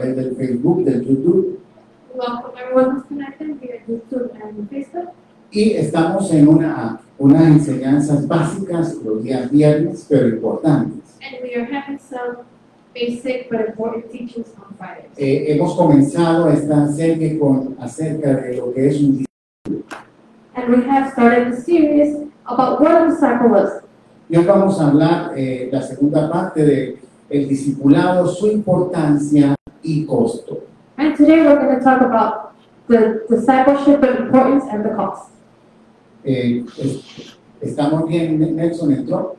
del Facebook, del YouTube. Welcome everyone who's connected via YouTube and Facebook. Y estamos en unas enseñanzas básicas los días viernes, pero importantes. And we are having some basic but important teachings on Fridays. Hemos comenzado esta serie acerca de lo que es un discípulo. And we have started the series about what a disciple is. Y hoy vamos a hablar la segunda parte de el discipulado, su importancia y costo. And today we're going to talk about the discipleship, the importance, and the cost. ¿Estamos bien, Nelson? ¿Entró?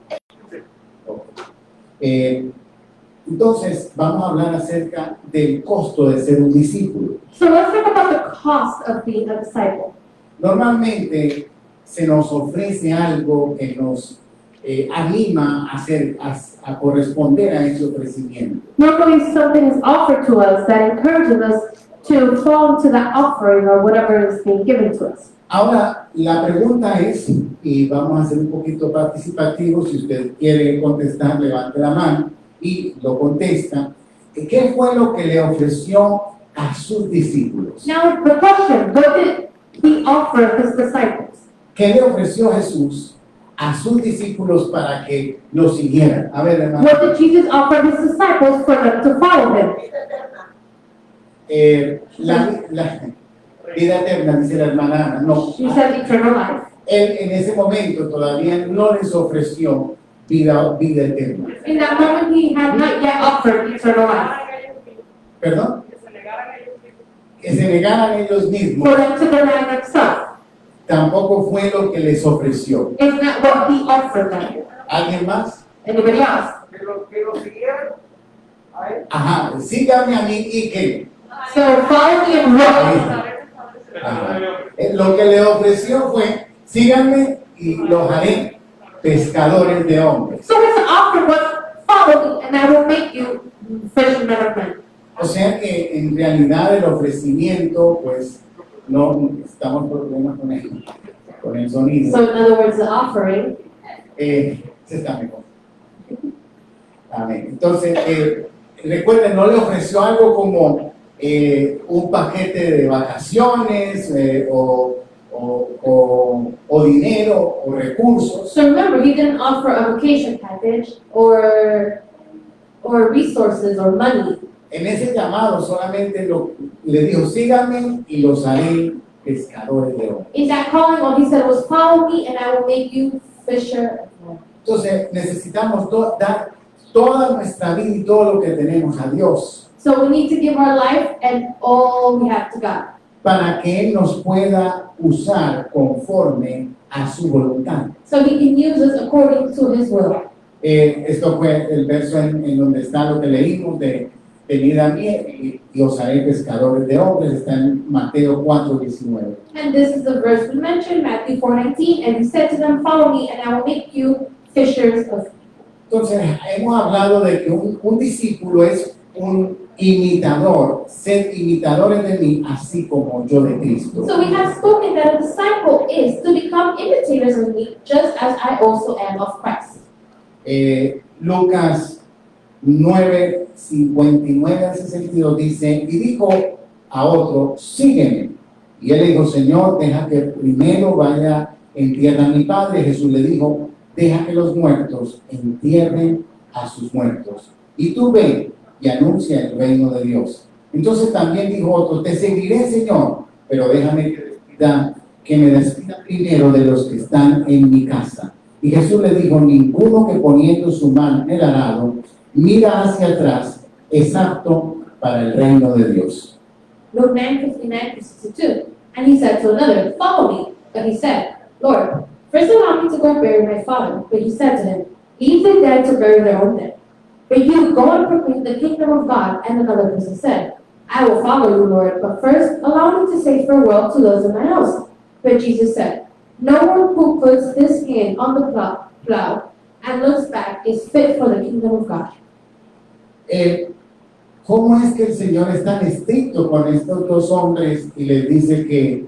Entonces, vamos a hablar acerca del costo de ser un discípulo. So let's talk about the cost of being a disciple. Normalmente se nos ofrece algo que nos anima a corresponder a ese ofrecimiento. Normally something is offered to us that encourages us to fall into that offering or whatever is being given to us. Ahora, la pregunta es, y vamos a ser un poquito participativos, si usted quiere contestar, levante la mano y lo contesta. ¿Qué fue lo que le ofreció a sus discípulos? Now the question, what did he offer his disciples? ¿Qué le ofreció Jesús a sus discípulos para que lo siguieran? A ver, hermano. What did Jesus offer his disciples for them to follow him? La vida eterna, dice la hermana Ana. No. She said eternal life. Él en ese momento todavía no les ofreció vida eterna. In that moment he had not yet offered eternal life. ¿Perdón? Que se negaran ellos mismos. For them to deny themselves. Tampoco fue lo que les ofreció. Is that what he offered them? ¿Alguien más? Anybody else? Que lo siguieran a él. Ajá, sígame a mí y que. So follow me and what? Ajá. Lo que le ofreció fue, síganme y los haré pescadores de hombres. So his offer was, follow me and I will make you fishermen of men. O sea que en realidad el ofrecimiento, pues, no estamos problemas con el sonido. So in other words, the offering. Se está mejor. Amén. Entonces, recuerden, no le ofreció algo como un paquete de vacaciones o dinero o recursos. So remember, he didn't offer a vacation package or resources or money. En ese llamado solamente le dijo, síganme y los haré pescadores de hombres. In that calling, all he said was, follow me and I will make you fisher of men. Entonces necesitamos dar toda nuestra vida y todo lo que tenemos a Dios So we need to give our life and all we have to God. para que Él nos pueda usar conforme a su voluntad. So he can use us according to his will. Esto fue el verso en donde está lo que leímos de venid a mí y os haré pescadores de hombres, está en Mateo 4:19. And this is the verse we mentioned, Matthew 4:19, and he said to them, follow me and I will make you fishers of men. Entonces, hemos hablado de que un discípulo es un imitador, ser imitadores de mí, así como yo de Cristo. So we have spoken that a disciple is to become imitators of me, just as I also am of Christ. Lucas 9:59 al 62 dice, y dijo a otro, sígueme. Y él le dijo, Señor, deja que primero vaya entierra a mi padre. Jesús le dijo, deja que los muertos entierren a sus muertos. Y tú ve y anuncia el reino de Dios. Entonces también dijo otro, te seguiré, Señor, pero déjame que me despida primero de los que están en mi casa. Y Jesús le dijo, ninguno que poniendo su mano en el arado mira hacia atrás es apto para el reino de Dios. Luke 9:59-62. And he said to another, follow me. But he said, Lord, first allow me to go bury my father. But he said to him, leave the dead to bury their own dead. But you go and proclaim the kingdom of God. And another person said, I will follow you, Lord, but first allow me to say farewell to those in my house. But Jesus said, no one who puts his hand on the plow and looks back is fit for the kingdom of God. ¿Cómo es que el Señor es tan estricto con estos dos hombres y les dice que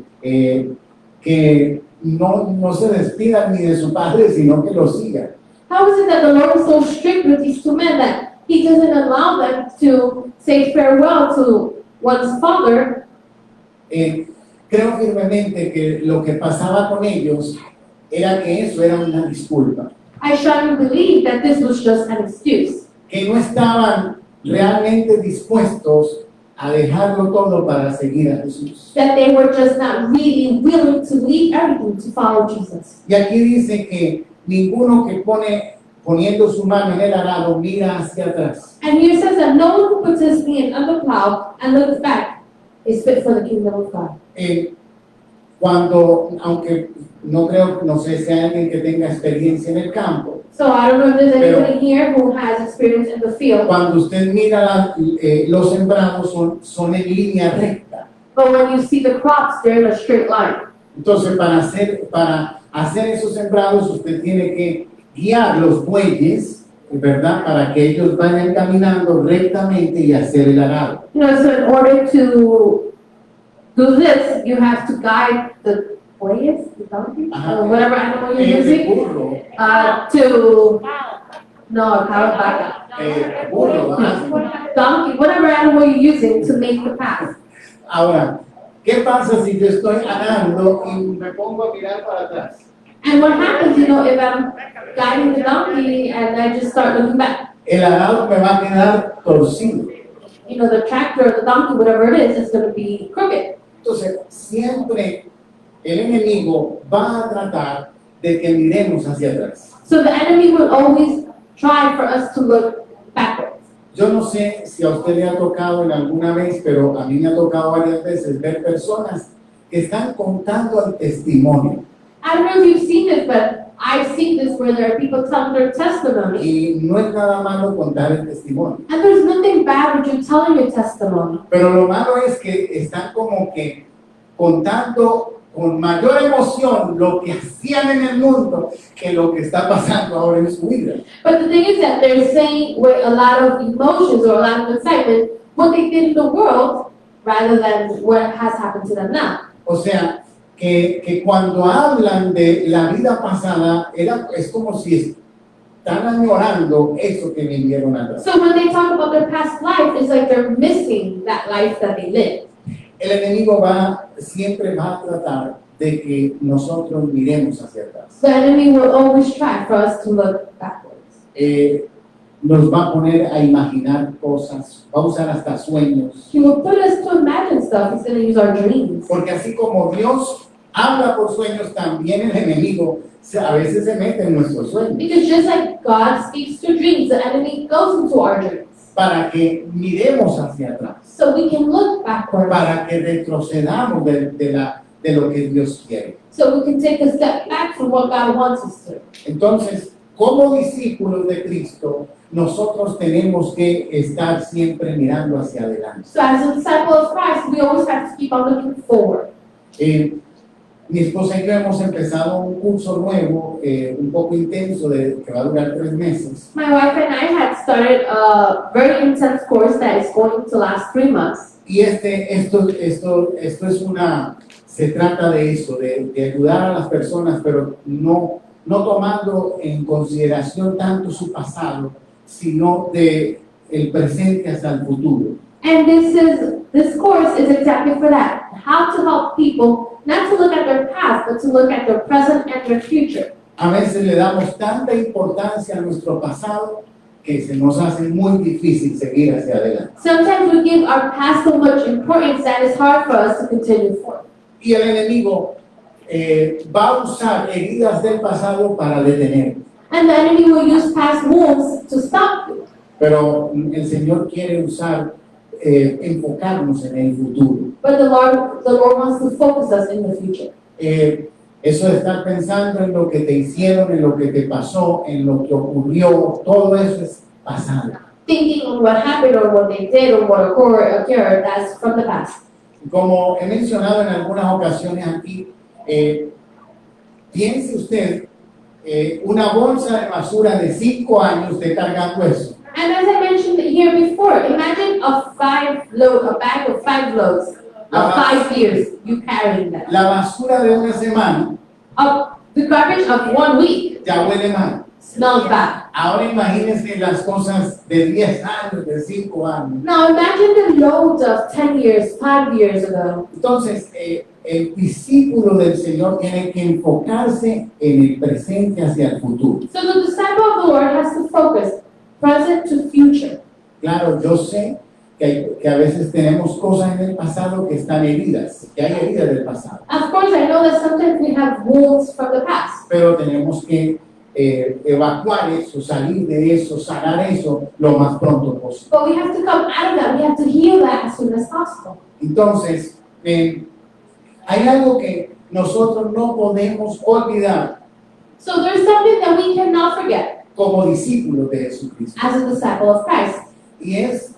no se despidan ni de su padre, sino que lo sigan? How is it that the Lord is so strict with these two men that He doesn't allow them to say farewell to one's father. Creo firmemente que lo que pasaba con ellos era que eso era una disculpa, I strongly believe that this was just an excuse. que no estaban realmente dispuestos a dejarlo todo para seguir a Jesús. That they were just not really willing to leave everything to follow Jesus. Y aquí dice que ninguno que poniendo su mano en el arado mira hacia atrás. And here it says that no one who puts his hand on the plow and looks back is fit for the kingdom of God. Aunque no sé si hay alguien que tenga experiencia en el campo, So I don't know if there's anybody here who has experience in the field. cuando usted mira los sembrados son en línea recta. But when you see the crops, they're in a straight line. Entonces para hacer esos sembrados usted tiene que guiar los bueyes, ¿verdad? Para que ellos vayan caminando rectamente y hacer el arado. You know, so in order to do this, you have to guide the boys, the donkey, or whatever animal you're El using, burro, no, cow, vaca, burro, ¿verdad? donkey, whatever animal you're using to make the path. Ahora, ¿qué pasa si yo estoy arando y me pongo a mirar para atrás? And what happens, you know, if I'm guiding the donkey and I just start looking back? El arado me va a quedar torcido. You know, the tractor, the donkey, whatever it is going to be crooked. Entonces, siempre el enemigo va a tratar de que miremos hacia atrás. So the enemy will always try for us to look backwards. Yo no sé si a usted le ha tocado en alguna vez, pero a mí me ha tocado varias veces ver personas que están contando el testimonio. I don't know if you've seen this, but I've seen this where there are people telling their testimony. Y no es nada malo contar el testimonio. And there's nothing bad with you telling your testimony. Pero lo malo es que están como que contando con mayor emoción lo que hacían en el mundo que lo que está pasando ahora en su vida. But the thing is that they're saying with a lot of emotions or a lot of excitement what they did in the world rather than what has happened to them now. O sea, que cuando hablan de la vida pasada, es como si están añorando eso que vivieron atrás. So when they talk about their past life, it's like they're missing that life that they lived. El enemigo siempre va a tratar de que nosotros miremos hacia atrás. The enemy will always try for us to look backwards. Nos va a poner a imaginar cosas, va a usar hasta sueños. He will put us to imagine stuff. He's going to use our dreams. Porque así como Dios habla por sueños, también el enemigo a veces se mete en nuestros sueños. Because just like God speaks to dreams, the enemy goes into our dreams. Para que miremos hacia atrás. So we can look backwards. Para que retrocedamos de lo que Dios quiere. So we can take a step back from what God wants us to. Entonces, como discípulos de Cristo, nosotros tenemos que estar siempre mirando hacia adelante. So as a disciple of Christ, we always have to keep on looking forward. Mi esposa y yo hemos empezado un curso nuevo, un poco intenso, que va a durar 3 meses. My wife and I had started a very intense course that is going to last 3 months. Y esto se trata de eso, de ayudar a las personas, pero no tomando en consideración tanto su pasado, sino de el presente hasta el futuro. And this course is exactly for that. How to help people not to look at their past, but to look at their present and their future. A veces le damos tanta importancia a nuestro pasado que se nos hace muy difícil seguir hacia adelante. Sometimes we give our past so much importance that it's hard for us to continue forward. Y el enemigo va a usar heridas del pasado para detener. And the enemy will use past wounds to stop you. Pero el Señor quiere enfocarnos en el futuro. But the Lord wants to focus us in the future. Eso de estar pensando en lo que te hicieron, en lo que te pasó, en lo que ocurrió, todo eso es pasado. Thinking on what happened or what they did or what occurred, that's from the past. Como he mencionado en algunas ocasiones aquí, piense usted una bolsa de basura de 5 años usted cargando eso. And as I mentioned here before, imagine a bag of 5 loads of 5 years, you carrying that. La basura de una semana The garbage of 1 week ya huele mal. smells bad. Ahora imagínense las cosas de 10 años, de 5 años. Now imagine the loads of 10 years, 5 years ago. Entonces, el discípulo del Señor tiene que enfocarse en el presente hacia el futuro. So the disciple of the Lord has to focus present to future. Claro, yo sé que a veces tenemos cosas en el pasado que están heridas, que hay heridas del pasado, Of course, I know that sometimes we have wounds from the past, pero tenemos que evacuar eso, salir de eso, sanar eso lo más pronto posible. but we have to come out of that. We have to heal that as soon as possible. Entonces, hay algo que nosotros no podemos olvidar So there's something that we cannot forget como discípulos de Jesucristo, as a disciple of Christ. y es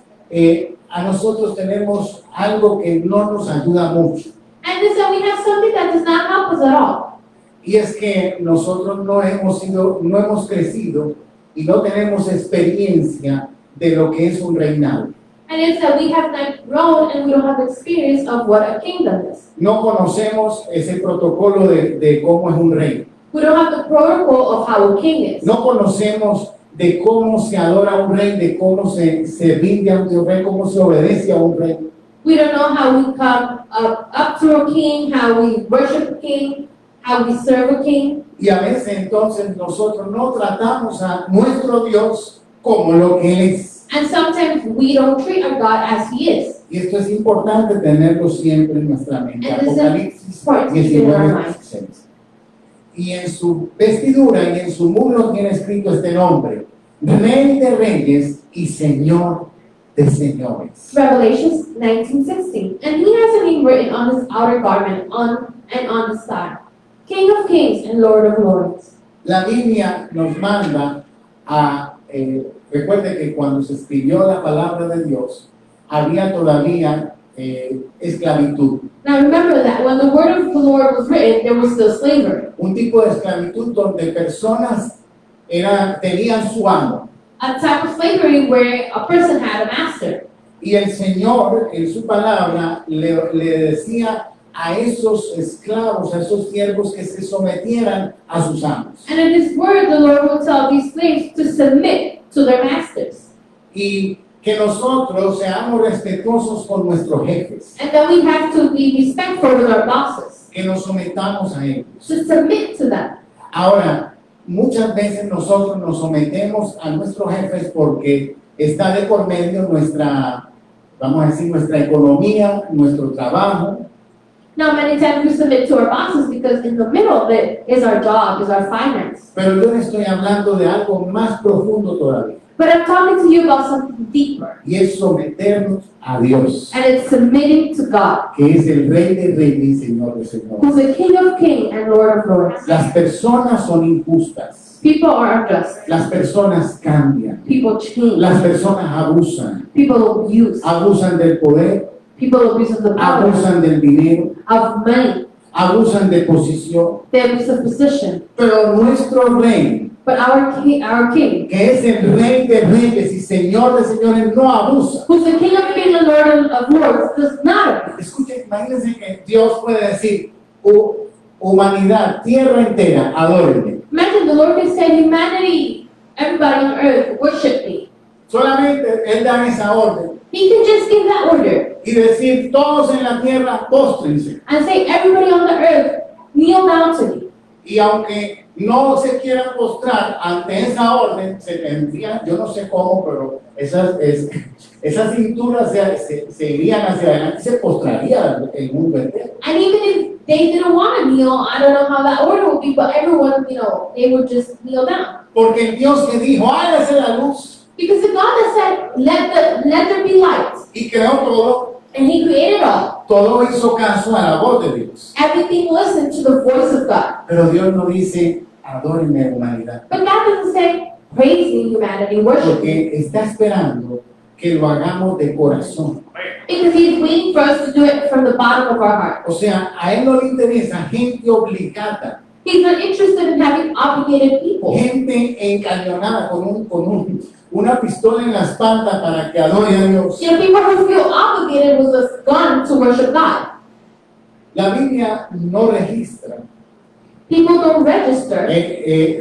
a nosotros tenemos algo que no nos ayuda mucho, And is that we have something that does not help us at all. y es que nosotros no hemos crecido y no tenemos experiencia de lo que es un reinado. And it's that we have not grown and we don't have experience of what a kingdom is. No conocemos ese protocolo de cómo es un rey. We don't have the protocol of how a king is. No conocemos de cómo se adora a un rey, de cómo se rinde a un rey, cómo se obedece a un rey. We don't know how we come up to a king, how we worship a king, how we serve a king. Y a veces entonces nosotros no tratamos a nuestro Dios como lo que Él es. And sometimes we don't treat our God as he is. Y esto es importante tenerlo siempre en nuestra mente. And this is Apocalipsis important to keep in our 19, mind. 16. Y en su vestidura y en su muslo tiene escrito este nombre: Rey de Reyes y Señor de Señores. Revelations 19:16. And he has a name written on his outer garment on his thigh. King of kings and Lord of lords. La Biblia nos manda a, recuerde que cuando se escribió la palabra de Dios, había todavía esclavitud. Now remember that when the word of the Lord was written, there was still slavery. Un tipo de esclavitud donde personas tenían su amo. A type of slavery where a person had a master. Y el Señor, en su palabra, le decía a esos esclavos, a esos siervos, que se sometieran a sus amos. And in his word, the Lord will tell these slaves to submit to their masters. Y que nosotros seamos respetuosos con nuestros jefes, And that we have to be respectful with our bosses. que nos sometamos a ellos. To submit to them. Ahora, muchas veces nosotros nos sometemos a nuestros jefes porque está de por medio nuestra, vamos a decir, nuestra economía, nuestro trabajo. Now, many times we submit to our bosses because in the middle of it is our job, is our finance. Pero yo le estoy hablando de algo más profundo todavía, But I'm talking to you about something deeper. y es someternos a Dios, And it's submitting to God, que es el Rey de Reyes y Señor de Señores. who's the King of kings and Lord of lords. Las personas son injustas, People are unjust. las personas cambian, People change. las personas abusan, People abuse. del poder, People abuse of the power, abusan del dinero, of money. abusan de posición. They abuse of position. Pero nuestro Rey, But our king, que es el Rey de Reyes y Señor de Señores, no abusa. who's the King of kings and Lord of lords, does not abuse. Escuchen, imagínense que Dios puede decir: humanidad, tierra entera, adórenme. Imagine the Lord can say, humanity, everybody on earth, worship me. Solamente Él da esa orden He can just give that order y decir: todos en la tierra, póstrense. and say, everybody on the earth, kneel down to me. Y aunque no se quieran postrar ante esa orden, se tendrían, yo no sé cómo, pero esas cinturas se irían hacia adelante y se postraría el mundo entero. And even if they didn't want to kneel, I don't know how that order would be, but everyone, they would just kneel down. Porque el Dios que dijo: hágase la luz, Because the God that said, let there be light, y creó todo, and he created all. todo hizo caso a la voz de Dios. Everything listened to the voice of God. Pero Dios no dice: adórenme, humanidad, But God doesn't say, praise me, humanity, worship me. porque está esperando que lo hagamos de corazón. Because he's waiting for us to do it from the bottom of our heart. O sea, a Él no le interesa gente obligada, He's not interested in having obligated people. gente encañonada con una pistola en la espalda para que adore a Dios. People who feel obligated with a gun to worship God. La Biblia no registra People don't register.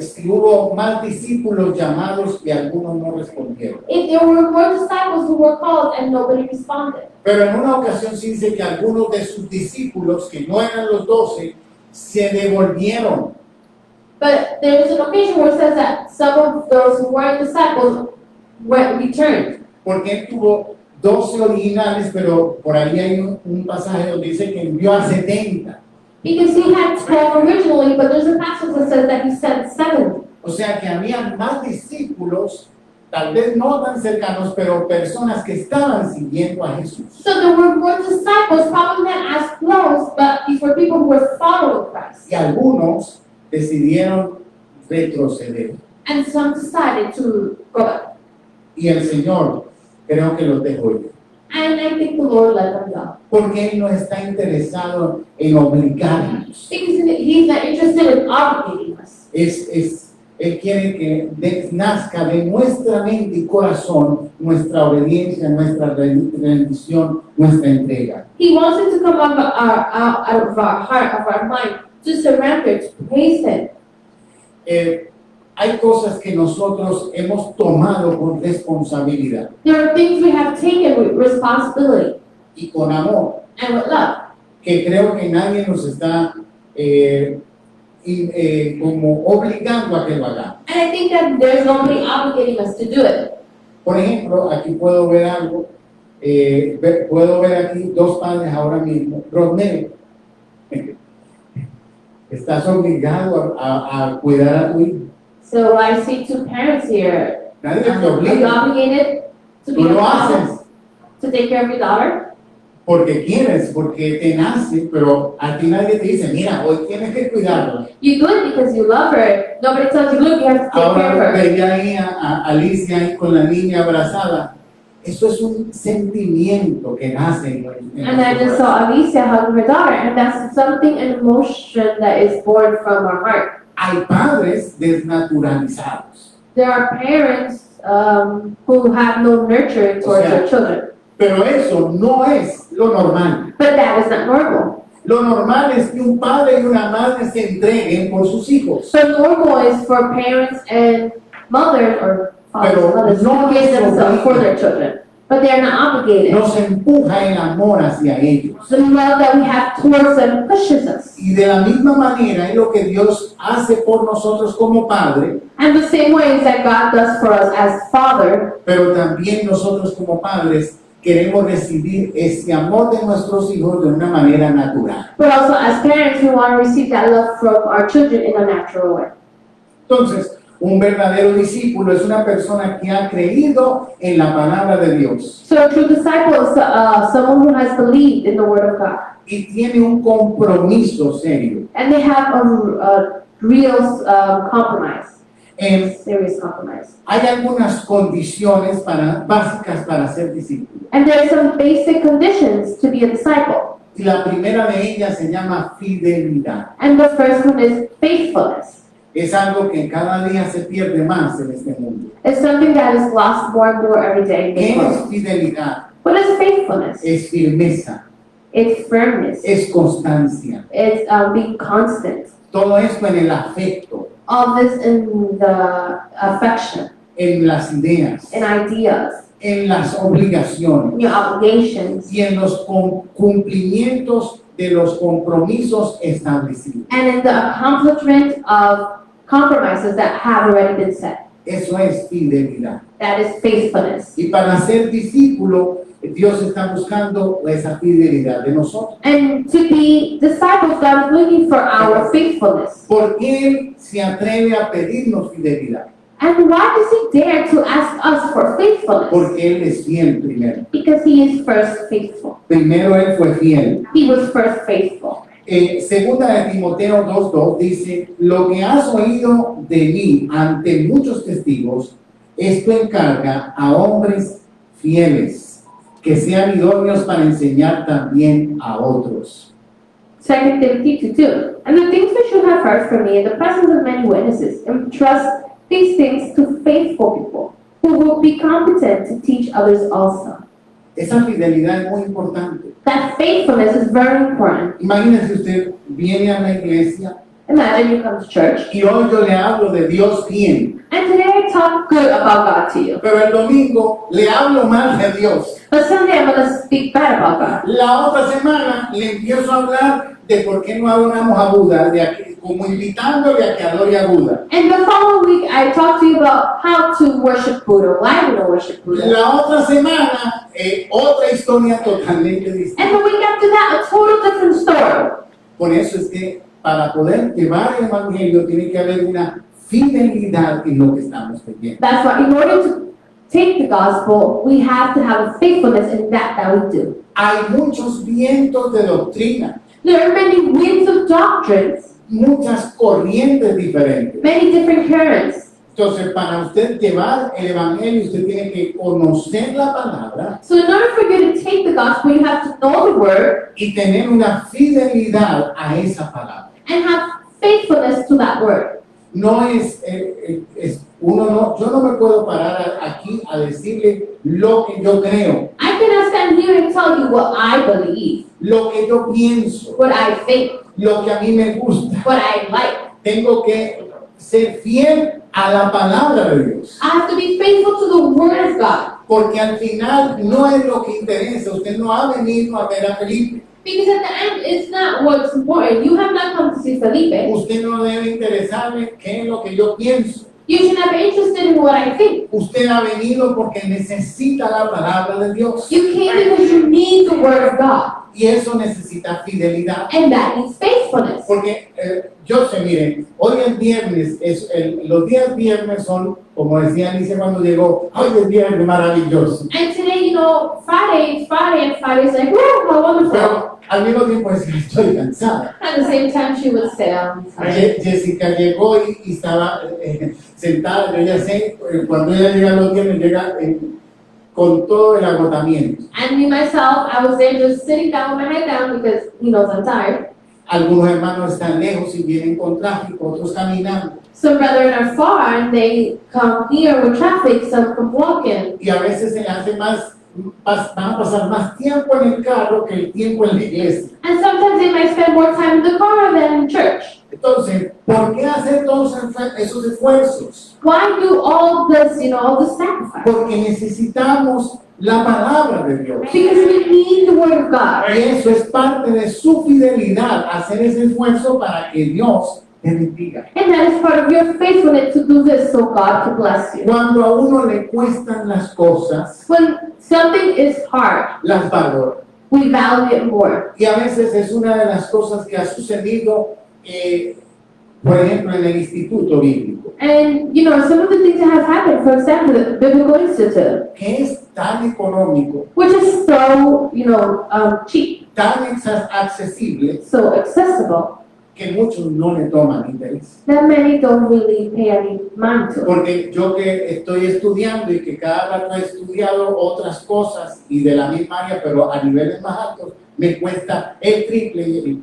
Si hubo más discípulos llamados y algunos no respondieron. If there were more disciples who were called and nobody responded. Pero en una ocasión sí dice que algunos de sus discípulos, que no eran los 12, se devolvieron. But there was an occasion where it says that some of those who weren't disciples returned. Porque él tuvo 12 originales, pero por ahí hay un pasaje donde dice que envió a 70. Because he had 12 originally, but there's a passage that says that he sent 70. O sea que había más discípulos, tal vez no tan cercanos, pero personas que estaban siguiendo a Jesús. So there were more disciples, probably not as close, but these were people who were following Christ. Y algunos decidieron retroceder. And some decided to go back. Y el Señor creo que los dejó ir. And I think the Lord let them go. Porque Él no está interesado en obligarnos. Because he's not interested in obligating us. Él quiere que nazca de nuestra mente y corazón nuestra obediencia, nuestra rendición, nuestra entrega. He wants it to come out of our heart, of our mind, to surrender, to praise Him. Hay cosas que nosotros hemos tomado con responsabilidad There are things we have taken with responsibility y con amor, and with love. que creo que nadie nos está como obligando a que lo hagamos. And I think that there's nobody obligating us to do it. Por ejemplo, aquí puedo ver algo, puedo ver aquí dos padres ahora mismo. Rodney, ¿estás obligado a cuidar a tu hijo? So I see two parents here. Nadie te Are you obliga, obligated to be tú a lo father, haces to take care of your daughter? porque quieres, porque te nace, pero a ti nadie te dice, mira, hoy tienes que cuidarlo. You do it because you love her. Nobody tells you, look, you have to take care Ahora of her. veía ahí a Alicia ahí con la niña abrazada. Eso es un sentimiento que nace en And I nuestro just corazón. saw Alicia hugging her daughter, and that's something, an emotion that is born from our heart. Hay padres desnaturalizados, There are parents who have no nurture towards their children. pero eso no es lo normal. But that is not normal. Lo normal es que un padre y una madre se entreguen por sus hijos. So normal is for parents and mothers or fathers Pero and mothers no to give es themselves for their children. But they are not obligated. Nos empuja el amor hacia ellos. The love that we have towards them pushes us. Y de la misma manera es lo que Dios hace por nosotros como padre, And the same ways that God does for us as Father, pero también nosotros como padres queremos recibir ese amor de nuestros hijos de una manera natural. but also as parents, we want to receive that love from our children in a natural way. Entonces, un verdadero discípulo es una persona que ha creído en la palabra de Dios So a true disciple is someone who has believed in the Word of God. y tiene un compromiso serio. And they have a real compromise, En- serious compromise. hay algunas condiciones básicas para ser discípulo. And there are some basic conditions to be a disciple. Y la primera de ellas se llama fidelidad. And the first one is faithfulness. Es algo que cada día se pierde más en este mundo. It's something that is lost more and more every day in this ¿Qué es world. fidelidad? What is faithfulness? Es firmeza, It's firmness. es constancia. It's being constant. Todo esto en el afecto, All this in the affection, en las ideas, in ideas, en las obligaciones in your obligations, y en los cumplimientos de los compromisos establecidos. and in the accomplishment of compromises that have already been set. Eso es fidelidad. That is faithfulness. Y para ser discípulo, Dios está buscando esa fidelidad de nosotros. And to be disciples, God is looking for our faithfulness. ¿Por qué Él se atreve a pedirnos fidelidad? And why does He dare to ask us for faithfulness? Porque Él es fiel primero. Because He is first faithful. Primero Él fue fiel. He was first faithful. Segunda de Timoteo 2:2 dice, lo que has oído de mí ante muchos testigos, esto encarga a hombres fieles, que sean idóneos para enseñar también a otros. 2 Timothy 2:2. And the things which you have heard from me in the presence of many witnesses, entrust these things to faithful people, who will be competent to teach others also. Esa fidelidad es muy importante. That faithfulness is very important. Imagínese usted, viene a la iglesia, Imagine you come to church, y hoy yo le hablo de Dios bien, and today I talk good about God to you. pero el domingo le hablo mal de Dios. But Sunday I'm going to speak bad about God. La otra semana le empiezo a hablar de por qué no adoramos a Buda, como invitándole a que adore a Buda. And the following week I talk to you about how to worship Buddha, why we don't worship Buddha. La otra semana, otra historia totalmente distinta. And the week after that, a total different story. Por eso es que para poder llevar el Evangelio tiene que haber una fidelidad en lo que estamos creyendo. That's why in order to take the gospel, we have to have a faithfulness in that we do. Hay muchos vientos de doctrina, There are many winds of doctrines, muchas corrientes diferentes. many different currents. Entonces, para usted llevar el Evangelio, usted tiene que conocer la palabra So in order for you to take the gospel, you have to know the word y tener una fidelidad a esa palabra. and have faithfulness to that word. No yo no me puedo parar aquí a decirle lo que yo creo, I cannot stand here and tell you what I believe, lo que yo pienso, what I think, lo que a mí me gusta. what I like. Tengo que ser fiel a la palabra de Dios, I have to be faithful to the word of God. porque al final no es lo que interesa. Usted no ha venido a ver a Felipe, Because at the end, it's not what's important. You have not come to see Felipe. usted no debe interesarle qué es lo que yo pienso. You should not be interested in what I think. Usted ha venido porque necesita la palabra de Dios, You came because you need the word of God. y eso necesita fidelidad. And that needs faithfulness. Porque yo sé, miren, hoy es viernes, los días viernes son, como decía Alicia cuando llegó, hoy es viernes maravilloso. And today, Friday is Friday, and Friday's like, whoa, how wonderful. Pero al mismo tiempo decía, estoy cansada. At the same time, she would say, Jessica llegó y estaba sentada, yo ya sé, cuando ella llega los viernes, llega con todo el agotamiento. And me, myself, I was there just sitting down with my head down because he knows I'm tired. Algunos hermanos están lejos y vienen con tráfico, otros caminando. Some brethren are far, and they come here with traffic, some come walking. Y a veces se hace van a pasar más tiempo en el carro que el tiempo en la iglesia. And sometimes they might spend more time in the car than in church. Entonces, ¿por qué hacer todos esos esfuerzos? Why do all this, all this sacrifice? Porque necesitamos la palabra de Dios. Because we need the word of God. Y eso es parte de su fidelidad, hacer ese esfuerzo para que Dios te bendiga. And that is part of your faithfulness to do this so God can bless you. Cuando a uno le cuestan las cosas, When something is hard, las valora. we value it more. Y a veces es una de las cosas que ha sucedido, por ejemplo, en el Instituto Bíblico, And, some of the things that have happened, for example, the Biblical Institute, que es tan económico, which is so, cheap, tan accesible, so accessible, que muchos no le toman interés. that many don't really pay any mind to. Porque yo que estoy estudiando y que cada rato he estudiado otras cosas y de la misma área, pero a niveles más altos, me cuesta el triple,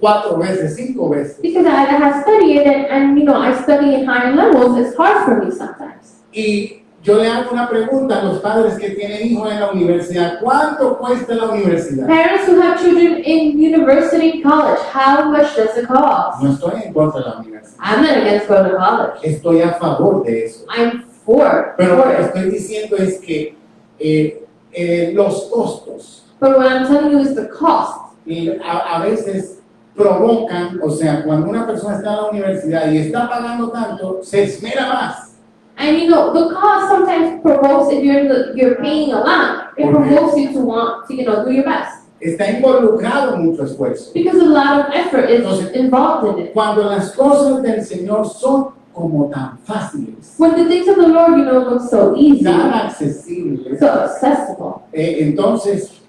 4 veces, 5 veces. Because I have studied it, and I study in higher levels, it's hard for me sometimes. Y yo le hago una pregunta a los padres que tienen hijos en la universidad. ¿Cuánto cuesta la universidad? Parents who have children in university, college, how much does it cost? No estoy en contra de la universidad. I'm not against going to college. Estoy a favor de eso. I'm for Pero lo que it. estoy diciendo es que los costos But what I'm telling you is the cost. a veces provocan, o sea, cuando una persona está en la universidad y está pagando tanto, se esmera más. And the cost sometimes provokes, if you're paying a lot, it provokes you to want to, do your best. Está involucrado mucho esfuerzo. Because a lot of effort is involved in it. Cuando las cosas del Señor son como tan fáciles, When the things of the Lord, look so easy, tan accesibles, so accessible, entonces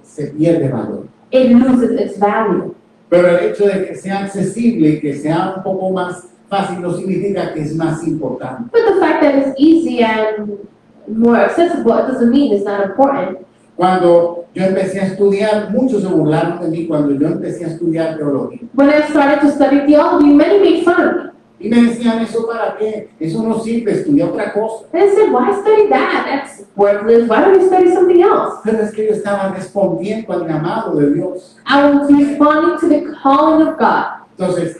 se pierde valor. it loses its value. Pero el hecho de que sea accesible y que sea un poco más fácil no significa que es más importante. But the fact that it's easy and more accessible, it doesn't mean it's not important. Cuando yo empecé a estudiar, muchos se burlaron de mí cuando yo empecé a estudiar teología. When I started to study theology, many made fun of me. Y me decían, ¿eso para qué? Eso no sirve, estudia otra cosa. And I said, why study that? That's worthless. Why don't you study something else? Pero es que yo estaba respondiendo al llamado de Dios. I was responding to the calling of God. Entonces,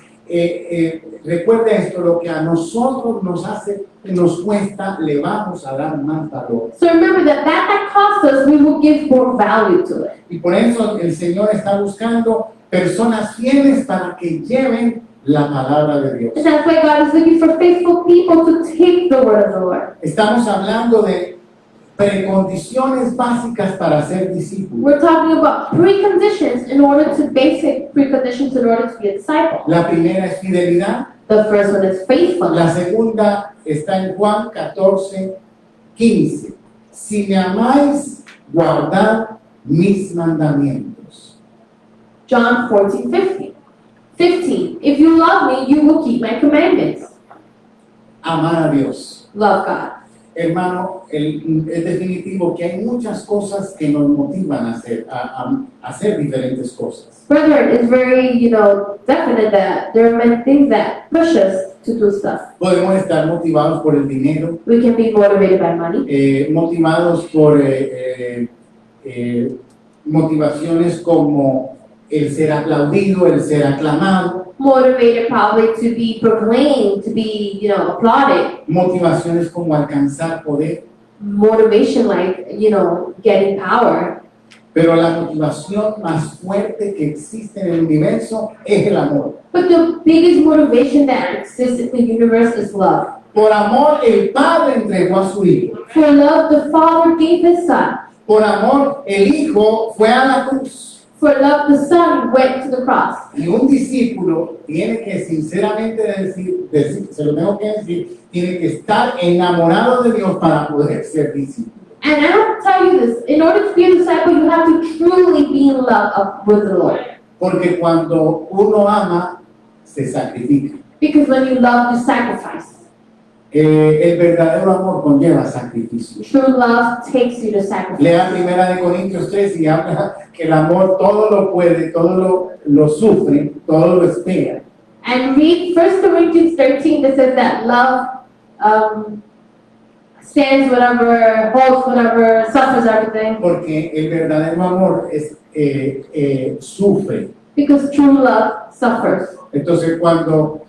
recuerde esto, lo que a nosotros nos cuesta, le vamos a dar más valor. So remember that costs us, we will give more value to it. Y por eso el Señor está buscando personas fieles para que lleven la palabra de Dios. And that's why God is looking for faithful people to take the word of the Lord. Estamos hablando de precondiciones básicas para ser discípulos. We're talking about preconditions in order to basic preconditions in order to be a disciple. La primera es fidelidad. The first one is La faithfulness. segunda está en Juan 14:15. Si me amáis, guardad mis mandamientos. John 14:15. If you love me, you will keep my commandments. Amar a Dios. Love God. Hermano, es definitivo que hay muchas cosas que nos motivan a hacer diferentes cosas. Brethren, it's very, definite that there are many things that push us to do stuff. Podemos estar motivados por el dinero, We can be motivated by money, motivados por motivaciones como el ser aplaudido, el ser aclamado, motivated probably to be proclaimed, to be, applauded. motivaciones como alcanzar poder, Motivation like, getting power. pero la motivación más fuerte que existe en el universo es el amor. But the biggest motivation that exists in the universe is love. Por amor el Padre entregó a su Hijo. For love, the Father gave His Son. Por amor el Hijo fue a la cruz. For love, the Son went to the cross. Y un discípulo tiene que sinceramente decir, se lo tengo que decir, tiene que estar enamorado de Dios para poder ser discípulo. And I have to tell you this, in order to be a disciple, you have to truly be in love with the Lord. Porque cuando uno ama, se sacrifica. Because when you love, you sacrifice. El verdadero amor conlleva sacrificio. True love takes you to sacrifice. Lea 1 Corintios 3 y habla que el amor todo lo puede, todo lo sufre, todo lo espera. And read 1 Corinthians 13 that says that love stands whatever, holds whatever, suffers everything. Porque el verdadero amor sufre. Because true love suffers. Entonces cuando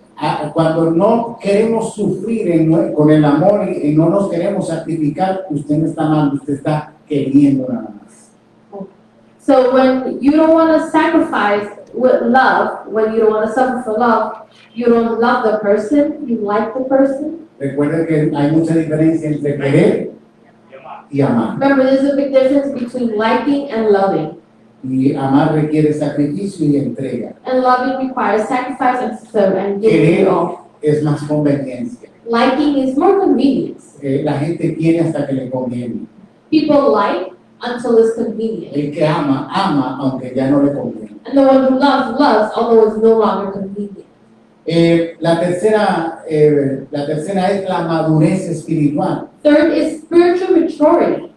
no queremos sufrir con el amor y no nos queremos sacrificar, usted no está amando, usted está queriendo nada más. So when you don't want to sacrifice with love, when you don't want to suffer for love, you don't love the person, you like the person. Recuerden que hay mucha diferencia entre querer y amar. Remember, there's a big difference between liking and loving. Y amar requiere sacrificio y entrega. And loving requires sacrifice and giving Querer it all. es más conveniencia. Liking is more convenience. La gente quiere hasta que le conviene. People like until it's convenient. El que ama, ama aunque ya no le conviene. And the one who loves, loves, although it's no longer convenient. La tercera es la madurez espiritual, Third is spiritual maturity,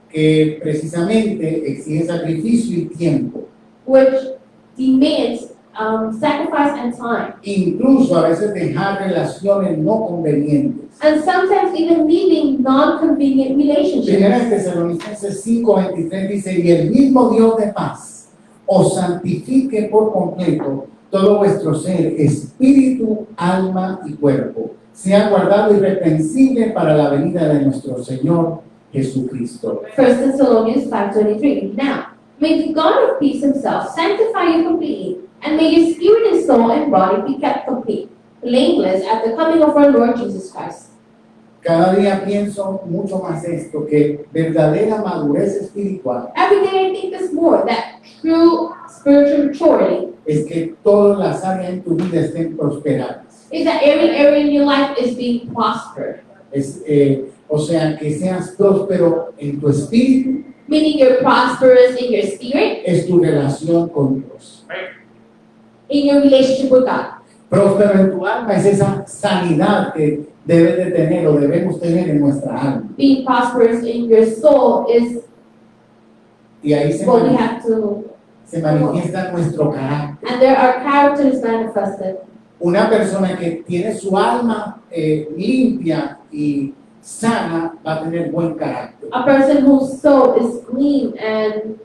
que precisamente exige sacrificio y tiempo. which demands sacrifice and time. Incluso a veces dejar relaciones no convenientes. And sometimes even leaving non-convenient Primera relationships. Tesalonicenses 5:23 dice, y el mismo Dios de paz os santifique por completo todo vuestro ser, espíritu, alma y cuerpo, sea guardado irreprensible para la venida de nuestro Señor Jesucristo. 1 Thessalonians 5:23. Now, may the God of peace himself sanctify you completely, and may your spirit and soul and body be kept complete, blameless at the coming of our Lord Jesus Christ. Cada día pienso mucho más esto, que verdadera madurez espiritual Every day I think this more, that true spiritual maturity es que todas las áreas en tu vida estén prosperadas. is that every area in your life is being prospered. O sea, que seas próspero en tu espíritu, Meaning you're prosperous in your spirit, es tu relación con Dios. in your relationship with God. Próspero en tu alma es esa sanidad que debes de tener o debemos tener en nuestra alma. Being prosperous in your soul is Y ahí se, what we have to, se manifiesta nuestro carácter. and there are characters manifested. Una persona que tiene su alma limpia y sana va a tener buen carácter. A person whose soul is clean and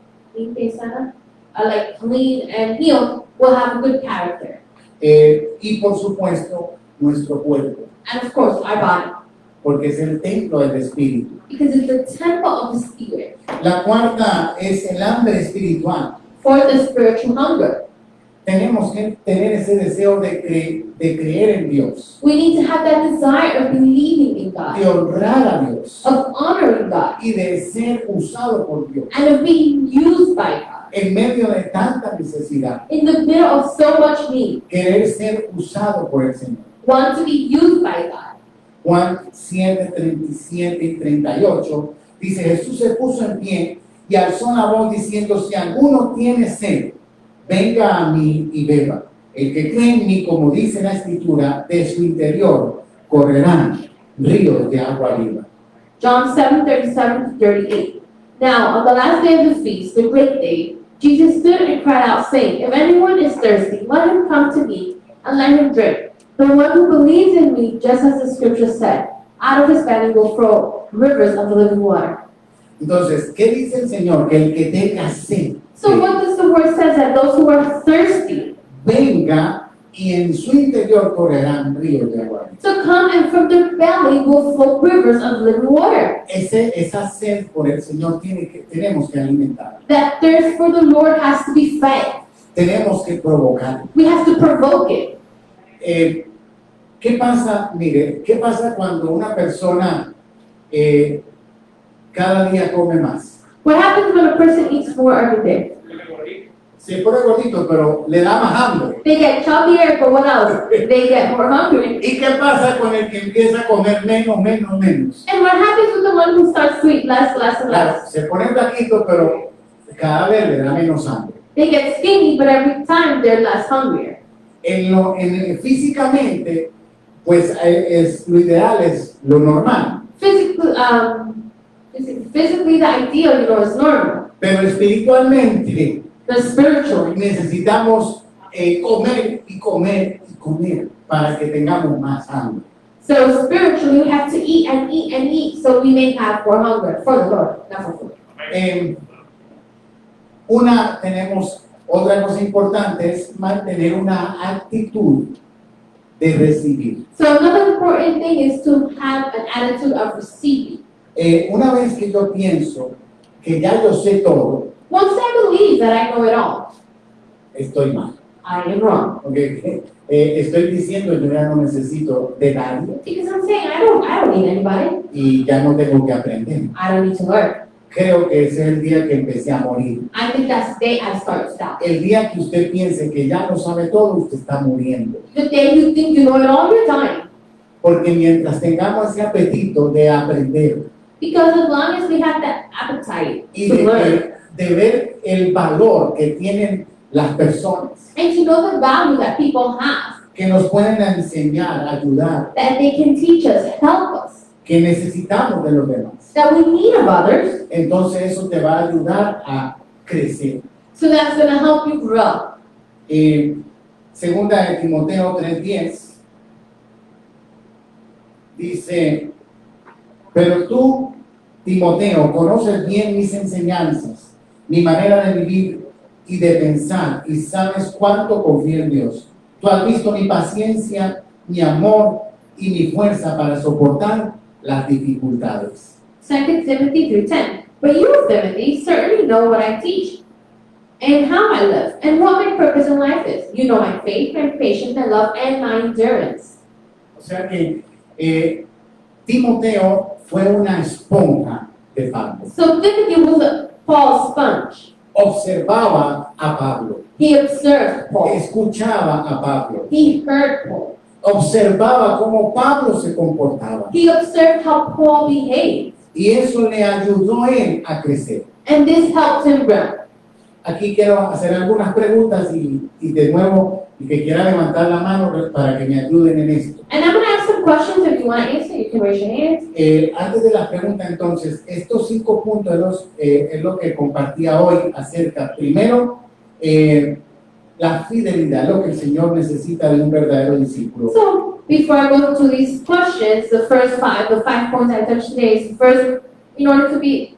like clean and healed will have a good character. y por supuesto nuestro cuerpo, And of course, our body. porque es el templo del Espíritu. Because it's the temple of the Spirit. La cuarta es el hambre espiritual. For the spiritual hunger. Tenemos que tener ese deseo de creer en Dios, We need to have that desire of believing in de God, honrar a Dios of honoring God, y de ser usado por Dios and of being used by God. en medio de tanta necesidad. In the middle of so much need, Querer ser usado por el Señor. want to be used by God. Juan 7, 37 y 38 dice: Jesús se puso en pie y alzó la voz diciendo: si alguno tiene sed, venga a mí y beba. El que cree en mí, como dice la Escritura, de su interior correrán ríos de agua viva. John 7:37-38. Now, on the last day of the feast, the great day, Jesus stood and cried out, saying, if anyone is thirsty, let him come to me and let him drink. The one who believes in me, just as the scripture said, out of his belly will flow rivers of living water. Entonces, ¿qué dice el Señor? Que el que tenga sed, So what does the word say? That those who are thirsty, venga y en su interior correrán ríos de agua viva. to come and from their belly will flow rivers of living water. Esa sed por el Señor tenemos que alimentar. That thirst for the Lord has to be fed. Tenemos que provocar. We have to provoke it. ¿Qué pasa? Mire, ¿qué pasa cuando una persona cada día come más? What happens when a person eats more every day? Se pone gordito, pero le da más hambre. They get chubbier, but what else? They get more hungry. ¿Y qué pasa con el que empieza a comer menos? And what happens with the one who starts to eat less and less? Se pone flaquito, pero cada vez le da menos hambre. They get skinny, but every time they're less hungrier. Físicamente, pues lo ideal es lo normal. Physically, the ideal, is normal. Pero espiritualmente, But spiritually, necesitamos comer y comer y comer para que tengamos más hambre. so spiritually, we have to eat and eat and eat, so we may have more hunger for the Lord, not for food. Tenemos otra cosa importante, es mantener una actitud de recibir. So another important thing is to have an attitude of receiving. Una vez que yo pienso que ya yo sé todo, Once I believe that I know it all, estoy mal. I am wrong. Okay. Estoy diciendo yo ya no necesito de nadie Because I'm saying I don't need anybody. y ya no tengo que aprender. I don't need to learn. Creo que ese es el día que empecé a morir. I think that's the day I start to die. El día que usted piense que ya lo sabe todo, usted está muriendo. The day you think you know it all, you're dying. Porque mientras tengamos ese apetito de aprender Because as long as we have that appetite y to learn de ver el valor que tienen las personas and to know the value that people have, que nos pueden enseñar, ayudar, that they can teach us, help us, que necesitamos de los demás, that we need of others, entonces eso te va a ayudar a crecer. so that's going to help you grow. Segunda de Timoteo 3:10 dice: pero tú, Timoteo, conoces bien mis enseñanzas, mi manera de vivir y de pensar, y sabes cuánto confío en Dios. Tú has visto mi paciencia, mi amor y mi fuerza para soportar las dificultades. 2 Timothy 3:10. But you, Timothy, certainly know what I teach, and how I live, and what my purpose in life is. You know my faith, my patience, my love, and my endurance. O sea que Timoteo fue una esponja de Pablo. So Timothy was Paul's sponge. Observaba a Pablo, He observed Paul. escuchaba a Pablo, He heard Paul. observaba cómo Pablo se comportaba. He observed how Paul behaved. Y eso le ayudó a él a crecer. And this helped him grow. Aquí quiero hacer algunas preguntas y de nuevo, el que quiera levantar la mano para que me ayuden en esto. And I'm going to ask some questions. If you want to answer, you can raise your hands. Antes de las preguntas, entonces, estos 5 puntos es lo que compartía hoy acerca, primero, la fidelidad, lo que el Señor necesita de un verdadero discípulo. So, before I go to these questions, the 5 points I touched today is first, in order to be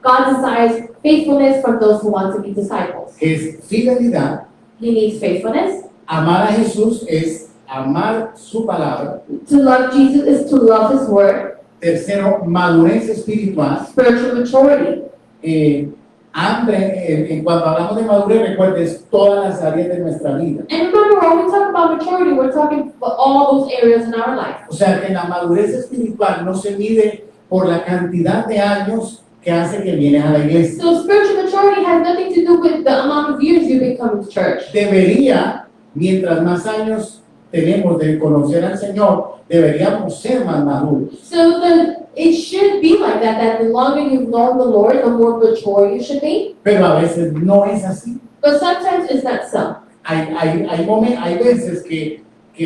God desires faithfulness from those who want to be disciples. Que es fidelidad, He needs faithfulness, Amar a Jesús es amar su palabra. To love Jesus is to love His Word. Tercero, madurez espiritual. Spiritual maturity. Cuando hablamos de madurez, recuerdes todas las áreas de nuestra vida. And remember, when we talk about maturity, we're talking about all those areas in our life. O sea que la madurez espiritual no se mide por la cantidad de años que hace que vienes a la iglesia. So spiritual maturity has nothing to do with the amount of years you've been coming to church. Debería, mientras más años tenemos de conocer al Señor, deberíamos ser más maduros. So it should be like that, that the longer you've known the Lord, the more mature you should be. Pero a veces no es así. But sometimes it's not so. Hay veces que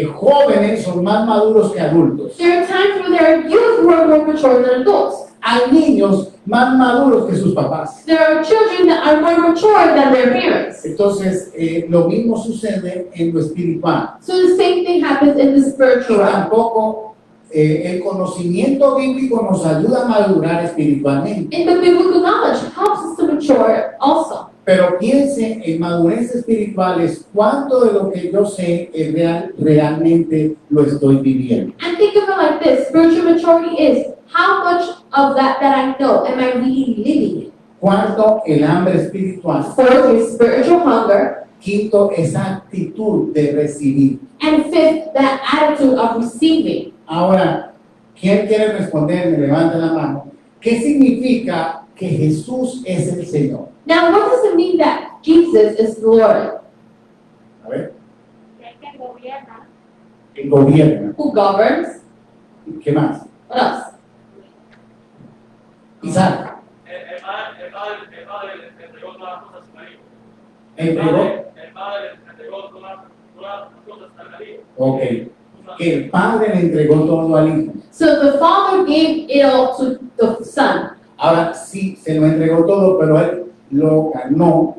jóvenes son más maduros que adultos. There are times where there are youth who are more mature than adults. Hay niños más maduros que sus papás. There are children that are more mature than their parents. Entonces, lo mismo sucede en lo espiritual. So the same thing happens in the Y spiritual realm. tampoco el conocimiento bíblico nos ayuda a madurar espiritualmente. And the biblical knowledge helps us to mature also. Pero piense en madurez espiritual es cuánto de lo que yo sé es realmente lo estoy viviendo. And think of it like this. Spiritual maturity is how much of that I know am I really living it? Cuarto, el hambre espiritual. Fourth is spiritual hunger. Quinto, esa actitud de recibir. And fifth, that attitude of receiving. Ahora, ¿quién quiere responder? Me levanta la mano. ¿Qué significa que Jesús es el Señor? Now, what does it mean that Jesus is the Lord? A ver. Que gobierna. Who governs? ¿Qué más? What else? Isaac. El padre le entregó todas las cosas a su marido. Entregó. El padre le entregó todas las cosas al marido. Ok. Que el Padre le entregó todo al Hijo. So the Father gave it all to the Son. Ahora sí, se lo entregó todo, pero Él lo ganó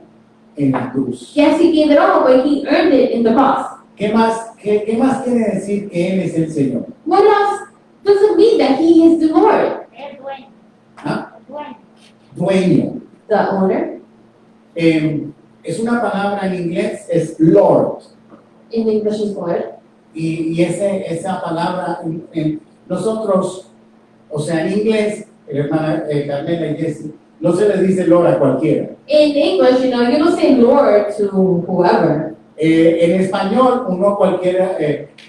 en la cruz. Yes, He gave it all, but He earned it in the cross. ¿Qué más quiere decir que Él es el Señor? What else does it mean that He is the Lord? ¿Ah? Dueño. The owner. Es una palabra en inglés, es Lord. In English is Lord. Y esa palabra, nosotros, o sea, en inglés, hermana Carmela y Jessie, no se les dice Lord a cualquiera. In English, you don't say Lord to whoever. En español, uno cualquiera,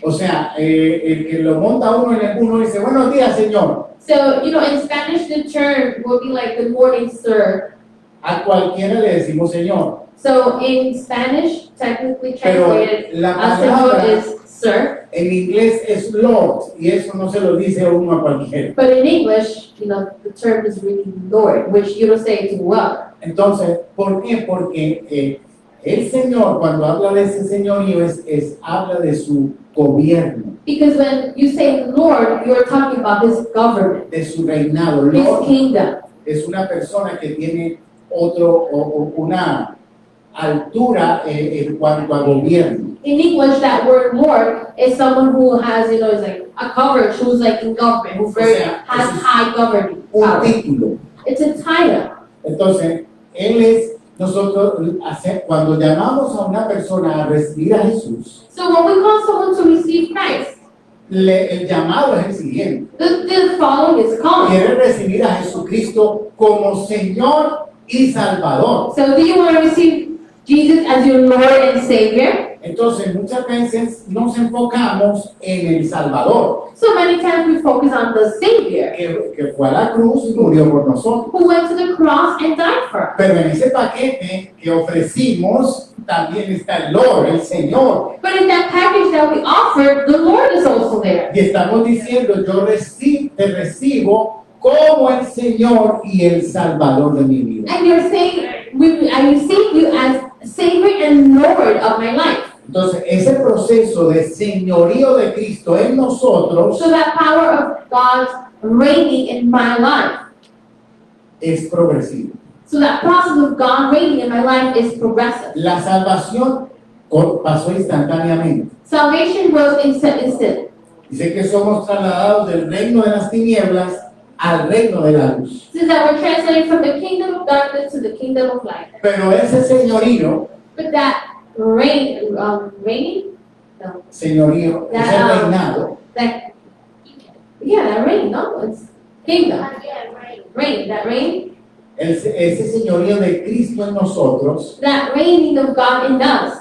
o sea, el que lo monta uno en el uno dice, buenos días, Señor. So, in Spanish, the term would be like good morning, sir. A cualquiera le decimos Señor. So, in Spanish, technically Pero translated, la Señor palabra is sir. en inglés es Lord, y eso no se lo dice uno a cualquiera. But in English, the term is really Lord, which you don't say to whoever. Entonces, ¿por qué? Porque el Señor, cuando habla de ese señorío, habla de su gobierno, Because when you say Lord, you're talking about His government, de su reinado. His Lord kingdom. es una persona que tiene una altura en cuanto a gobierno. In English, that word Lord is someone who has, is like a coverage, who's like in government, who has high governing Un power. título. It's a title. Entonces, cuando llamamos a una persona a recibir a Jesús, So when we call someone to receive Christ, el llamado es el siguiente. the following is calling. Quiere recibir a Jesucristo como Señor y Salvador. So do you want to receive Jesus as your Lord and Savior? Entonces, muchas veces nos enfocamos en el Salvador, So many times we focus on the Savior, que fue a la cruz y murió por nosotros. who went to the cross and died for us. Pero en ese paquete que ofrecimos también está el Lord, el Señor. But in that package that we offered, the Lord is also there. Y estamos diciendo, te recibo como el Señor y el Salvador de mi vida. And you're saying, I receive you as Savior and Lord of my life. Entonces, ese proceso de señorío de Cristo en nosotros So that power of God's reigning in my life. es progresivo. So that process of God reigning in my life is progressive. La salvación pasó instantáneamente. Salvation was instant. Dice que somos trasladados del reino de las tinieblas al reino de la luz. It says that we're translated from the kingdom of darkness to the kingdom of light. Pero ese señorío But that reigning? No. Señorío, es el reinado. That, yeah, that reign, no? It's kingdom. Reign, that reign. Ese señorío de Cristo en nosotros That reigning of God in us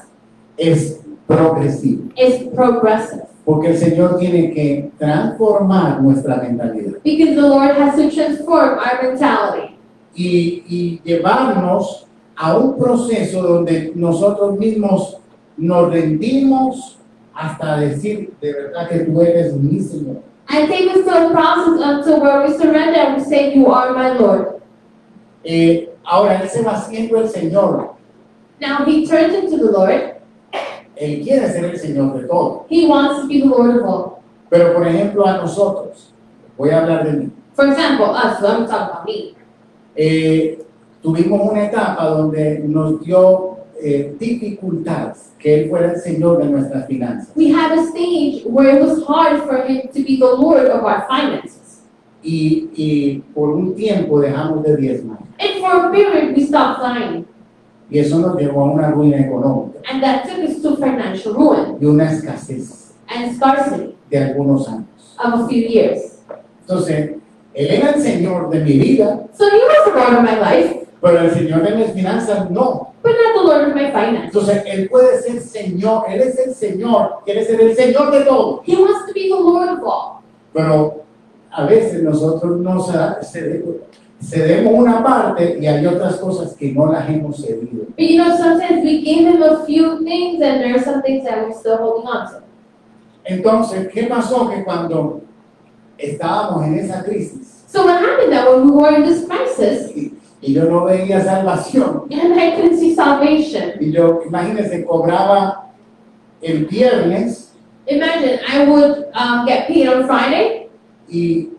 es progresivo. is progressive. Porque el Señor tiene que transformar nuestra mentalidad Because the Lord has to transform our mentality y llevarnos a un proceso donde nosotros mismos nos rendimos hasta decir de verdad que tú eres mi Señor. and take us to a process until where we surrender and we say, "You are my Lord." Ahora Él se va haciendo el Señor. Now He turns into the Lord. Él quiere ser el Señor de todo. He wants to be the Lord of all. Pero por ejemplo a nosotros, voy a hablar de mí. For example, us. So I'm talking about me. Tuvimos una etapa donde nos dio dificultades que Él fuera el Señor de nuestras finanzas. We had a stage where it was hard for Him to be the Lord of our finances, Y por un tiempo dejamos de diezmar. and for a period we stopped flying, Y eso nos llevó a una ruina económica and that took us to financial ruin y una escasez and scarcity de algunos años. of a few years. Entonces, Él era el Señor de mi vida, So He was the Lord of my life, pero el Señor de mis finanzas no. but not the Lord of my finances. Entonces, Él puede ser Señor, Él es el Señor, quiere ser el Señor de todo. He wants to be the Lord of all. Pero a veces nosotros no cedemos una parte y hay otras cosas que no las hemos cedido. But you know, sometimes we give Him a few things, and there are some things that we're still holding on to. Entonces, ¿qué pasó? Que cuando estábamos en esa crisis So what happened that when we were in this crisis, y yo no veía salvación, and I couldn't see salvation. y yo, imagínense, cobraba el viernes Imagine, I would get paid on Friday, y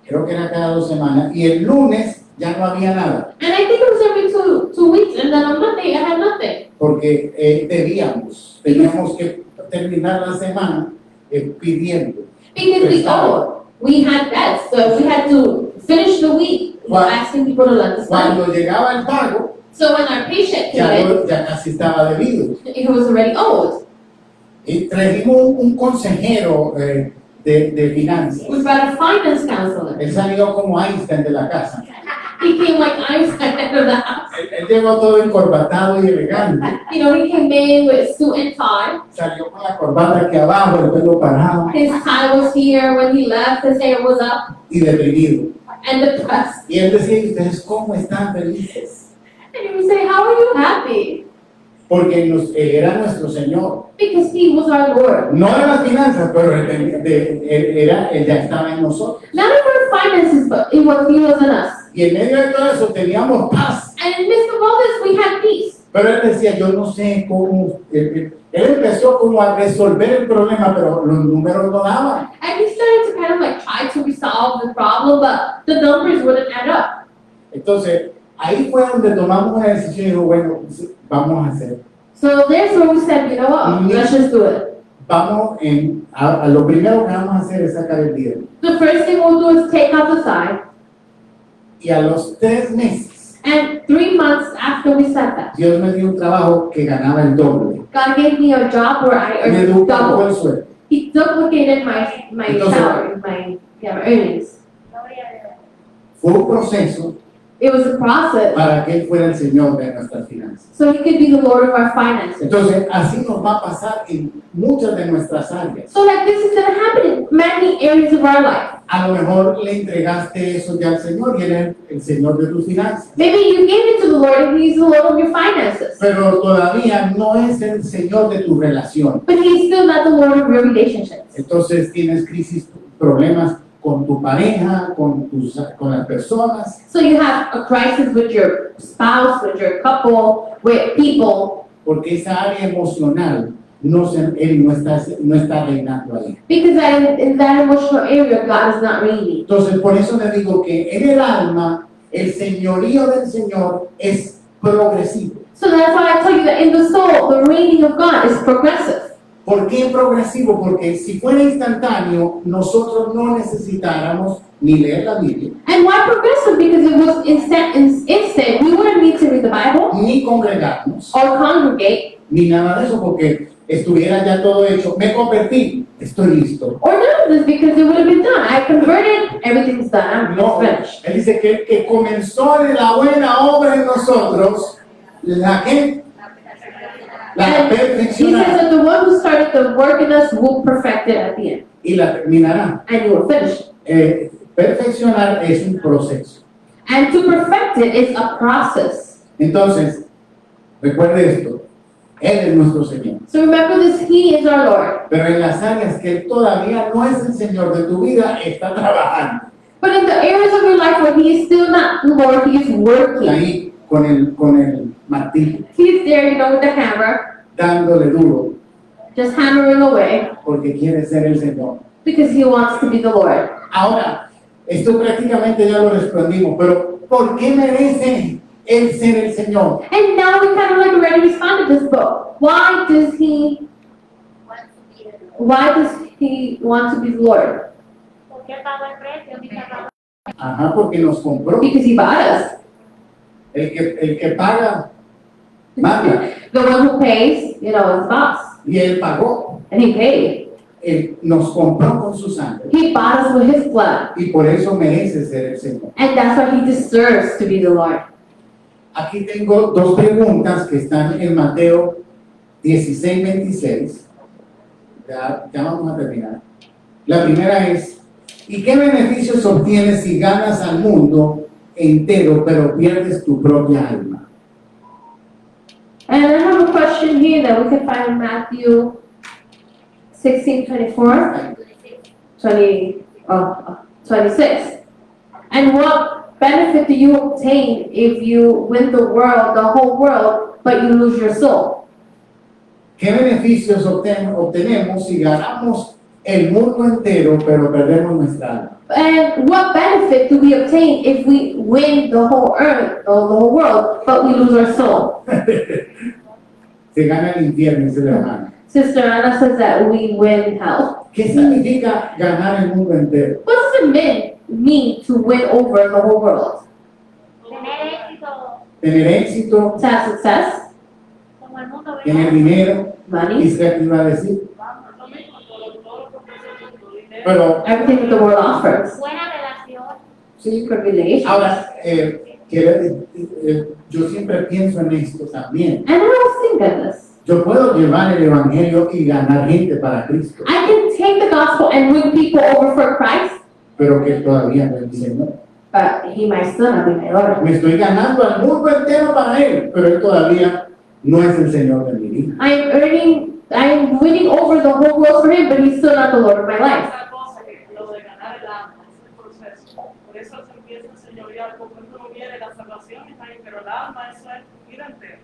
creo que era cada 2 semanas, y el lunes ya no había nada, and I think it was every two weeks, and then on Monday I had nothing. porque teníamos que terminar la semana pidiendo. Because we owed. We had debts, so we had to finish the week asking people to lend us money. Cuando llegaba el pago, So when our patient came in, ya casi estaba debido. it was already owed. Y trajimos un consejero de finanzas. We brought a finance counselor. Él salió como Einstein de la casa. He came like Einstein out of the house. Él llegó todo encorbatado y elegante. You know, he came in with suit and tie. Salió con la corbata aquí abajo, el pelo parado His tie was here when he left, his hair was up, y deprimido. and depressed. Y él decía, ¿y ustedes cómo están felices? And he would say, "How are you happy?" Porque él era nuestro Señor. Because he was our Lord. No de las finanzas, pero él ya estaba en nosotros. Not of our finances, but in what he was in us. Y en medio de todo eso teníamos paz. And in the midst of all this, we had peace. Pero él decía, yo no sé cómo. Él empezó como a resolver el problema, pero los números no daban. And he started to kind of like try to resolve the problem, but the numbers wouldn't add up. Entonces, ahí fue donde tomamos una decisión y dijo, bueno, vamos a hacer. So there's where we said, you know what, let's just do it. Vamos a lo primero que vamos a hacer es sacar el dinero. The first thing we'll do is take out the tithe. Y a los 3 meses, And 3 months after we said that, Dios me dio un trabajo que ganaba el doble. God gave me a job where I Me earned duplicó double. el sueldo. He duplicated my Entonces- salary, my earnings. Fue un proceso It was a process para que Él fuera el Señor de nuestras finanzas. so he could be the Lord of our finances. Entonces, así nos va a pasar en muchas de nuestras áreas. So that this is going to happen in many areas of our life. A lo mejor le entregaste eso ya al Señor y Él es el Señor de tus finanzas. Maybe you gave it to the Lord and he's the Lord of your finances. Pero todavía no es el Señor de tu relación. But he's still not the Lord of your relationships. Entonces tienes crisis, problemas con tu pareja, con las personas, So you have a crisis with your spouse, with your couple, with people, porque esa área emocional Él no está reinando ahí. because in that emotional area, God is not reigning. Entonces, por eso le digo que en el alma, el señorío del Señor es progresivo. So that's why I tell you that in the soul, the reigning of God is progressive. ¿Por qué progresivo? Porque si fuera instantáneo, nosotros no necesitáramos ni leer la Biblia, And why progressive? Because it was instant. We wouldn't need to read the Bible ni congregarnos, or congregate ni nada de eso, porque estuviera ya todo hecho. Me convertí, estoy listo. or none of this because it would have been done. I converted, everything's done. No, It's finished. él dice que el que comenzó la buena obra en nosotros, la que la And he says perfeccionará that the one who started the work in us will perfect it at the end, y la terminará. and you will finish it. Perfeccionar es un proceso. And to perfect it is a process. Entonces, recuerde esto, Él es nuestro Señor. So remember this, He is our Lord. Pero en las áreas que Él todavía no es el Señor de tu vida, está trabajando. But in the areas of your life where He is still not the Lord, He is working. Ahí con el martillo, He's there, with the hammer, dándole duro, just hammering away, porque quiere ser el Señor. because He wants to be the Lord. Ahora, esto prácticamente ya lo respondimos, pero ¿por qué merece Él ser el Señor? And now we kind of like already responded to this book. Why does He want to be the Lord? Porque pagó el precio, mi pagó. Ajá, porque nos compró. Because He bought us. El que paga, manda. The one who pays, is boss. Y Él pagó. And He paid. Él nos compró con su sangre. He bought us with His blood. Y por eso merece ser el Señor. And that's why He deserves to be the Lord. Aquí tengo dos preguntas que están en Mateo 16:26. Ya vamos a terminar. La primera es, ¿y qué beneficios obtienes si ganas al mundo entero pero pierdes tu propia alma? And I have a question here that we can find in Matthew 16:24, 26. And what benefit do you obtain if you win the whole world, but you lose your soul? ¿Qué beneficios obtenemos si ganamos el mundo entero pero perdemos nuestra alma? And what benefit do we obtain if we win the whole earth, or the whole world, but we lose our soul? Se gana el infierno, dice la hermana. Sister Anna says that we win hell. ¿Qué significa ganar el mundo entero? What does it mean to win over the whole world? Tener éxito Tener éxito, To have success, como el mundo tener ve. dinero, money, Israel iba a decir, Lo mismo, todo lo que ofrece el mundo, dinero. pero everything that the world offers. Buena relación. sí. Good relations. Ahora, yo siempre pienso en esto también. And I always think of this. Yo puedo llevar el evangelio y ganar gente para Cristo, I can take the gospel and win people over for Christ, pero que todavía no es mi Señor. but He might still not be my Lord. Me estoy ganando al mundo entero para Él, pero Él todavía no es el Señor de mi vida. I am winning over the whole world for Him, but He's still not the Lord of my life. Otra cosa que lo de ganar el alma es el proceso. Por eso se empieza a señorear, porque uno viene la salvación está ahí, pero el alma eso es vida entera.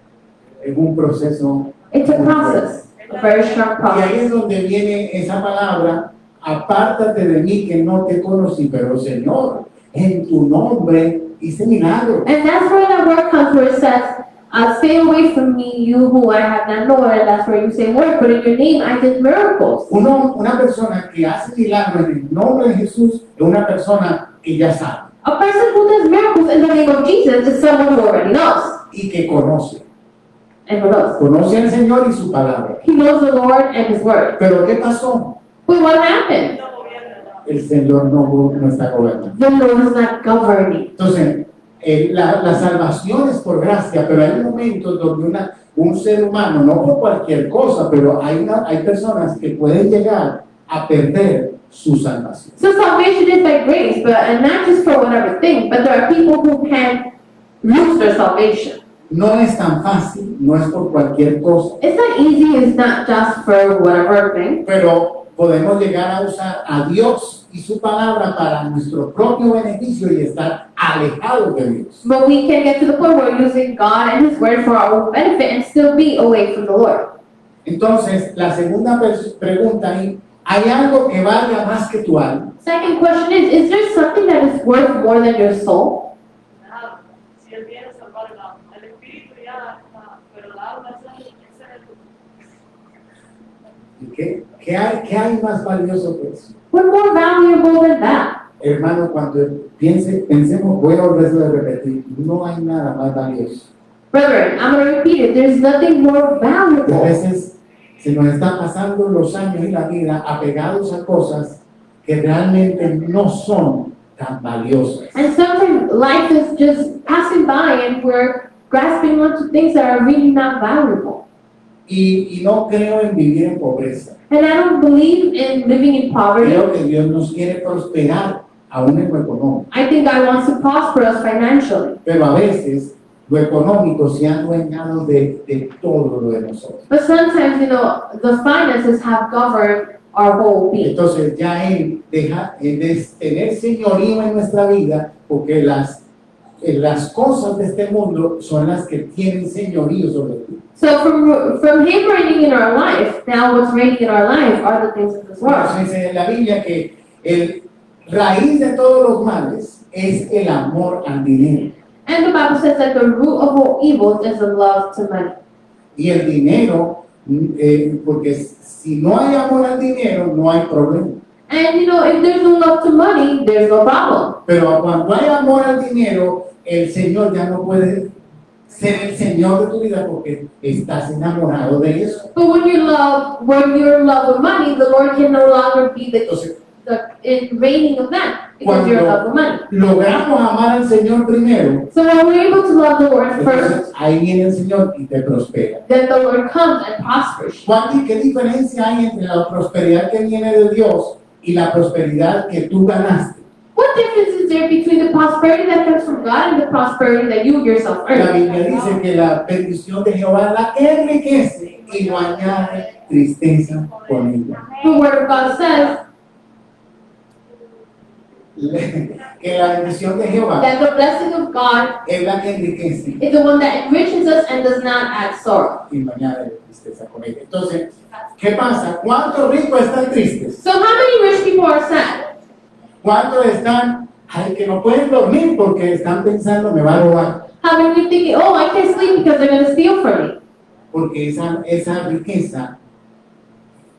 Es un proceso. It's a process, a very strong Y ahí es process. donde viene esa palabra, apártate de mí que no te conocí, pero Señor, en tu nombre hice milagros. And that's where that word comes, where it says, stay away from me, you who I have not known. And that's where you say word, but in your name I did miracles. Una persona que hace milagros en el nombre de Jesús es una persona que ya sabe A person who does miracles in the name of Jesus is someone who already knows. y que conoce. And who knows? Conoce al Señor y su palabra. He knows the Lord and His word. Pero ¿qué pasó? But what happened? No gobierna. El Señor no está gobernando. The Lord is not governing. Entonces, la salvación es por gracia, pero hay momentos donde un ser humano, no por cualquier cosa, pero hay personas que pueden llegar a perder su salvación. So salvation is by grace, but and not just for whatever thing, but there are people who can lose their salvation. No es tan fácil, no es por cualquier cosa, It's not easy, it's not just for whatever thing, pero podemos llegar a usar a Dios y su palabra para nuestro propio beneficio y estar alejados de Dios. but we can get to the point where we're using God and His word for our own benefit and still be away from the Lord. Entonces, la segunda pregunta ahí, ¿hay algo que valga más que tu alma? Second question is there something that is worth more than your soul? Nada. Si él viene a salvar el alma, el espíritu ya está, pero el alma ese es el ¿Y qué hay más valioso que eso? What more valuable than that? Hermano, cuando pensemos, voy a volverlo a repetir, no hay nada más valioso. Brethren, I'm going to repeat it. There's nothing more A valuable. veces se nos están pasando los años y la vida apegados a cosas que realmente no son tan valiosas. And sometimes life is just passing by and we're grasping onto things that are really not valuable. Y no creo en vivir en pobreza. And I don't believe in living in poverty. Creo que Dios nos quiere prosperar aún en lo económico. I think God wants to prosper us financially. Pero a veces lo económico se ha adueñado de todo lo de nosotros. But sometimes, the finances have governed our whole being. Entonces ya Él deja de tener señorío en nuestra vida porque las cosas de este mundo son las que tienen señorío sobre ti. So from Him reigning in our life, now what's reigning in our life are the things of this world. Entonces dice en la Biblia que el raíz de todos los males es el amor al dinero. And the Bible says that the root of all evil is the love to money. Y el dinero, porque si no hay amor al dinero, no hay problema. And if there's no love to money, there's no problem. Pero cuando hay amor al dinero, el Señor ya no puede ser el Señor de tu vida porque estás enamorado de eso. But when you're in love with money, the Lord can no longer be Entonces, the reigning of that because you're in love with money. logramos amar al Señor primero, So when we're able to love the Lord first, entonces ahí viene el Señor y te prospera. then the Lord comes and prospers you. ¿Qué diferencia hay entre la prosperidad que viene de Dios y la prosperidad que tú ganaste? What difference is there between the prosperity that comes from God and the prosperity that you yourself La earn? Biblia dice que la bendición de Jehová es la que enriquece y no añade tristeza con ella. The Word of God says Que la bendición de Jehová that the blessing of God es la que enriquece is the one that enriches us and does not add sorrow. y no añade tristeza con ella. Entonces, ¿qué pasa? ¿Cuántos ricos están tristes? So how many rich people are sad? ¿Cuántos están, que no pueden dormir porque están pensando me va a robar? How many are thinking, oh, I can't sleep because they're going to steal from me? Porque esa riqueza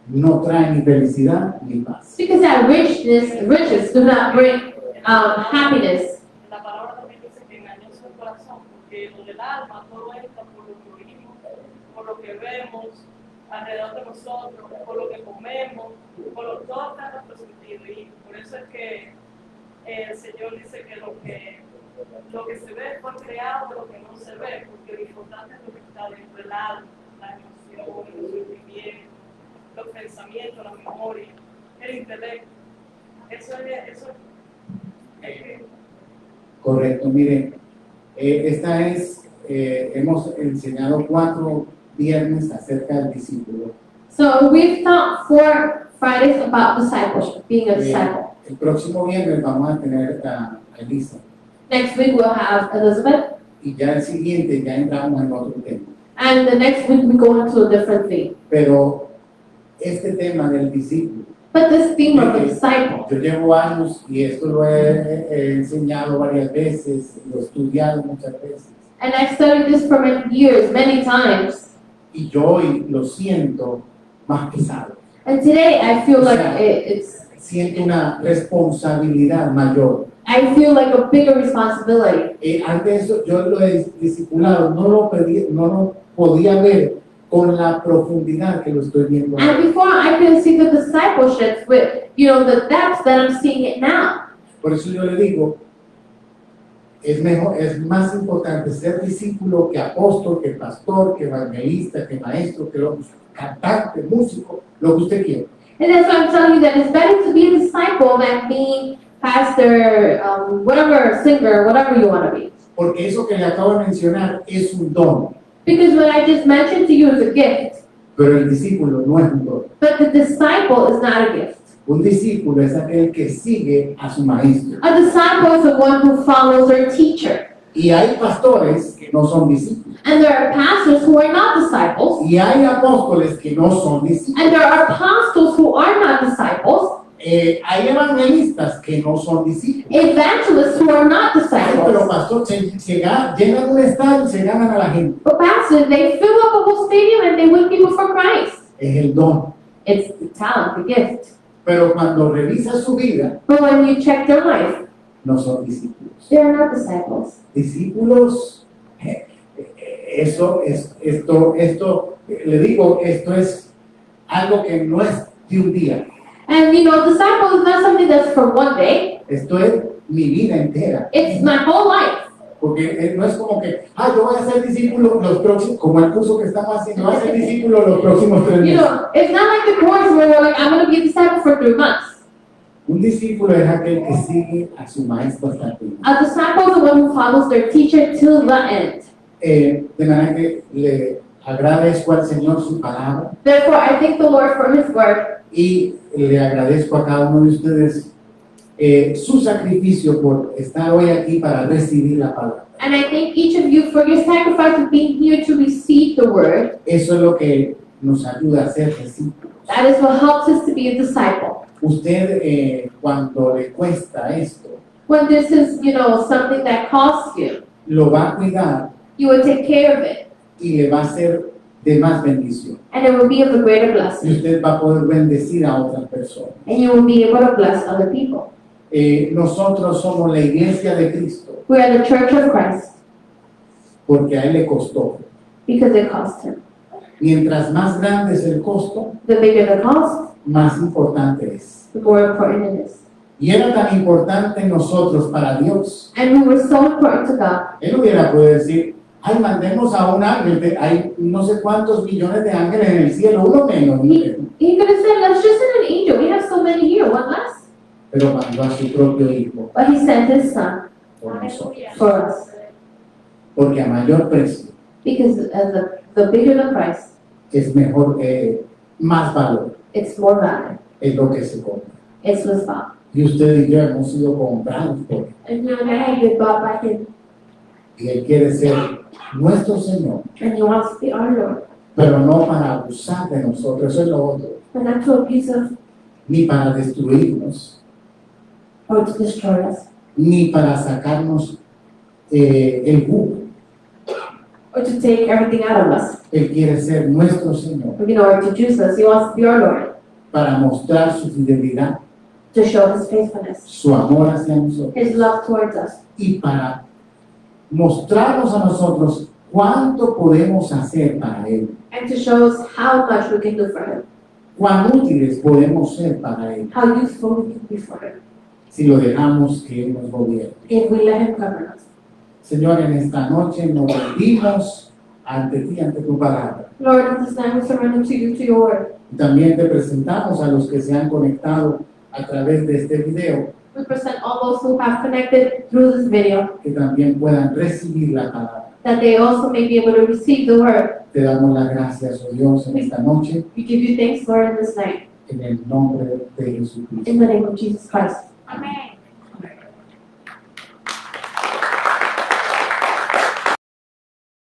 no trae ni felicidad ni paz. Because that riches do not bring happiness. La palabra también dice que engañó su corazón, porque lo del alma todo entra por lo que oímos, por lo que vemos alrededor de nosotros, por lo que comemos, todo está en nuestro sentido. Y por eso es que el Señor dice que lo que se ve fue creado de lo que no se ve, porque lo importante es lo que está dentro del alma, la emoción, los sentimientos, los pensamientos, la memoria, el intelecto. Eso es Correcto, miren, hemos enseñado 4 viernes acerca del discípulo. So we've taught 4 Fridays about discipleship, being a disciple. El próximo viernes vamos a tener a Elisa Next week we'll have Elizabeth, y ya el siguiente ya entramos en otro tema. and the next week we go into a different theme. Pero este tema del discípulo, But this theme of the disciple, yo llevo años y esto lo he enseñado varias veces, lo he estudiado muchas veces. and I've studied this for many years, many times, Y yo hoy lo siento más pesado. and today I feel like Siento una responsabilidad mayor. I feel like a bigger responsibility. Antes eso, yo lo he discipulado, no lo podía ver con la profundidad que lo estoy viendo ahora. And before I could see the discipleship with, the depth that I'm seeing it now. Por eso yo le digo, es más importante ser discípulo que apóstol, que pastor, que evangelista, que maestro, que cantante, músico, lo que usted quiera. And that's why I'm telling you that it's better to be a disciple than being pastor, whatever, singer, whatever you want to be. Porque eso que le acabo de mencionar es un don, Because what I just mentioned to you is a gift, pero el discípulo no es un don. but the disciple is not a gift. Un discípulo es aquel que sigue a su maestro. A disciple is the one who follows their teacher. Y hay pastores que no son discípulos. And there are pastors who are not disciples. Y hay apóstoles que no son discípulos. And there are apostles who are not disciples. Hay evangelistas que no son discípulos. Evangelists who are not Ay, pero disciples. pastor, llenan un estadio y se ganan a la gente. But pastors, they fill up a whole stadium and they win people for Christ. Es el don. It's the talent, the gift. Pero cuando revisas su vida, But when you check their life, no son discípulos. they are not disciples. Discípulos, le digo, esto es algo que no es de un día. And you know, disciple is not something that's for one day. Esto es mi vida entera. It's my whole life. Porque no es como que, yo voy a ser discípulo los próximos, como el curso que estamos haciendo, voy a ser discípulo los próximos 3 You meses. know, it's not like the course where you're like, I'm going to be a disciple for 3 months. Un discípulo es aquel que sigue a su maestro hasta el final. A disciple is the one who follows their teacher till the end. De manera que le agradezco al Señor su palabra Therefore, I thank the Lord for His word, y le agradezco a cada uno de ustedes su sacrificio por estar hoy aquí para recibir la palabra. and I thank each of you for your sacrifice of being here to receive the word. Eso es lo que nos ayuda a ser discípulos. That is what helps us to be a disciple. Usted, cuando le cuesta esto, When this is, you know, something that costs you, lo va a cuidar you will take care of it, y le va a ser de más bendición. and it will be of a greater Y blessing, usted va a poder bendecir a otras personas. and you will be able to bless other people. Nosotros somos la iglesia de Cristo We are the church of Christ porque a Él le costó. because it cost Him. Mientras más grande es el costo, The bigger the cost, más importante es. the more important it is. Y era tan importante en nosotros para Dios. And we were so important to God. Él hubiera podido decir, mandemos a un ángel, hay no sé cuántos millones de ángeles en el cielo, uno menos. He could have said, let's just send an angel. We have so many here, one less. Pero mandó a su propio hijo But He sent His Son por nosotros. for us. Porque a mayor precio Because the bigger the price, es mejor, más valor it's more value. es lo que se compra. It's what's bought. Y usted y yo hemos sido comprados por Él. And you and I have been bought by Him. Y Él quiere ser nuestro Señor, And He wants to be our Lord. pero no para abusar de nosotros, eso es lo otro, But not to abuse us ni para destruirnos, or to destroy us ni para sacarnos el jugo. or to take everything out of us. Él quiere ser nuestro Señor You know, or to choose us. He wants to be our Lord, para mostrar su fidelidad, to show His faithfulness, su amor hacia nosotros His love towards us, y para mostrarnos a nosotros cuánto podemos hacer para Él, and to show us how much we can do for Him, cuán útiles podemos ser para Él how useful we can be for Him, si lo dejamos que Él nos gobierne. if we let Him govern us. Señor, en esta noche nos rendimos ante ti, ante tu palabra. Lord, at this time we surrender to you, to your word. También te presentamos a los que se han conectado a través de este video, We present all those who have connected through this video, que también puedan recibir la palabra. that they also may be able to receive the word. Te damos las gracias, oh Dios, en esta noche, We give you thanks, Lord, in this night. en el nombre de Jesucristo. In the name of Jesus Christ. Amén.